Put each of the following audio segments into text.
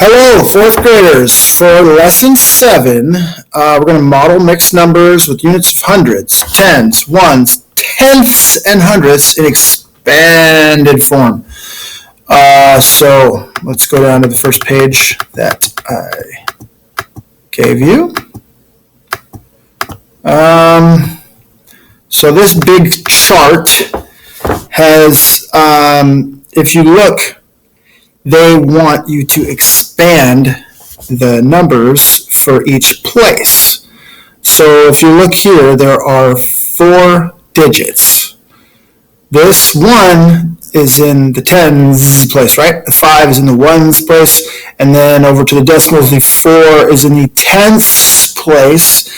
Hello, fourth graders. For lesson 7, we're going to model mixed numbers with units of hundreds, tens, ones, tenths, and hundredths in expanded form. So let's go down to the first page that I gave you. So this big chart has, if you look, they want you to expand the numbers for each place. So if you look here, there are 4 digits. This 1 is in the tens place, right? The 5 is in the ones place, and then over to the decimals, the 4 is in the tenths place,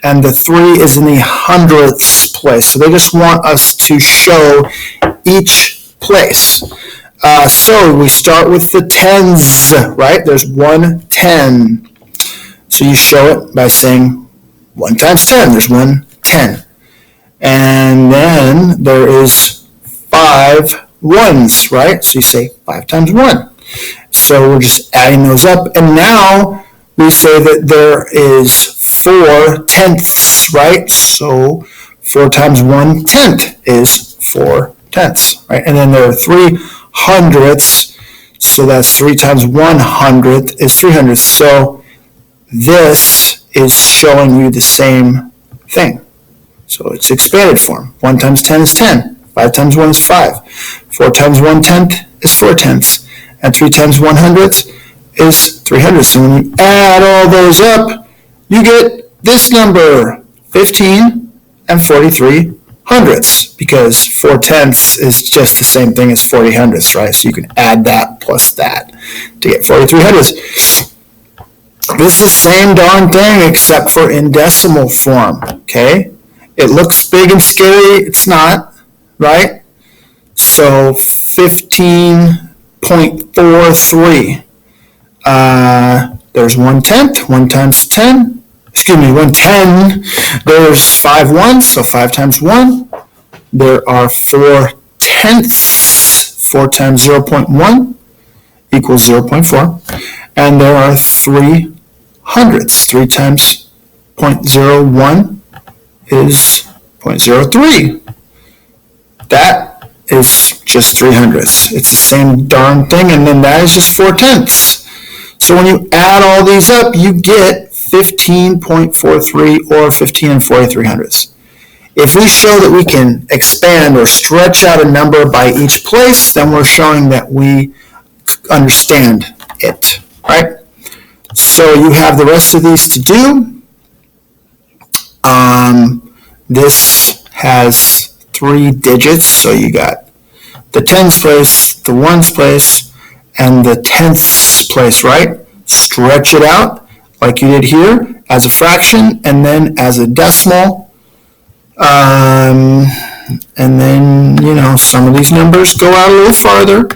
and the 3 is in the hundredths place. So they just want us to show each place. So we start with the tens, right? There's 1 10. So you show it by saying 1 times 10. There's 1 10. And then there is 5 ones, right? So you say 5 times 1. So we're just adding those up. And now we say that there is 4 tenths, right? So 4 times 1 tenth is 4 tenths, right? And then there are 3 hundredths, so that's 3 times 1 hundredth is 3 hundredths. So this is showing you the same thing. So it's expanded form. 1 times 10 is 10. 5 times 1 is 5. 4 times 1 tenth is 4 tenths. And 3 times 1 hundredth is 3 hundredths. So when you add all those up, you get this number, 15 and 43 hundredths, because 4 tenths is just the same thing as 40 hundredths, right? So you can add that plus that to get 43 hundredths. This is the same darn thing except for in decimal form, okay? It looks big and scary. It's not, right? So 15.43. There's 1 tenth, 1 times 10. 110, there's 5 ones, so 5 times 1. There are 4 tenths, 4 times 0.1 equals 0.4. And there are 3 hundredths, 3 times 0.01 is 0.03. That is just 3 hundredths. It's the same darn thing, and then that is just 4 tenths. So when you add all these up, you get 15.43 or 15 and 43 hundredths. If we show that we can expand or stretch out a number by each place, then we're showing that we understand it, right? So you have the rest of these to do. This has 3 digits, so you got the tens place, the ones place, and the tenths place, right? Stretch it out like you did here, as a fraction, and then as a decimal. And then, some of these numbers go out a little farther.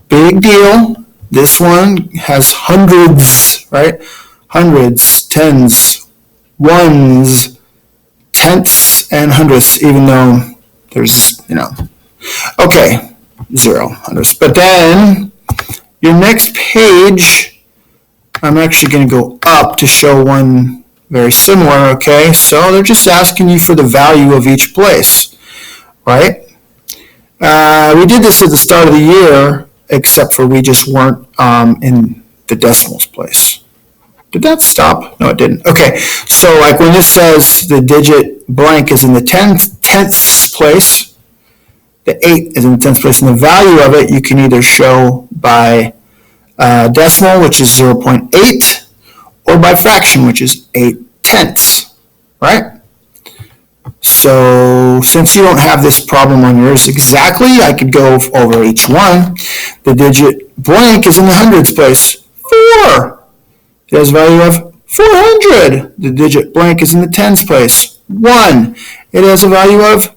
Big deal. This one has hundreds, right? Hundreds, tens, ones, tenths, and hundredths, even though there's, okay, 0 hundredths. But then, your next page, I'm actually going to go up to show one very similar, okay? So they're just asking you for the value of each place, right? We did this at the start of the year, except for we just weren't in the decimals place. Did that stop? No, it didn't. Okay, so like when this says the digit blank is in the tenths place, the 8 is in the tenths place, and the value of it you can either show by decimal, which is 0.8, or by fraction, which is 8 tenths, right? So since you don't have this problem on yours exactly, I could go over each one. The digit blank is in the hundreds place, 4. It has a value of 400. The digit blank is in the tens place, 1. It has a value of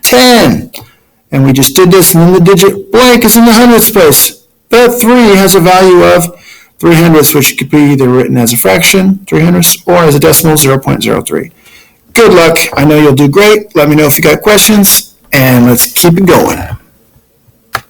10. And we just did this, and then the digit blank is in the hundreds place. The 3 has a value of 3 hundredths, which could be either written as a fraction, 3 hundredths, or as a decimal, 0.03. Good luck. I know you'll do great. Let me know if you got questions, and let's keep it going.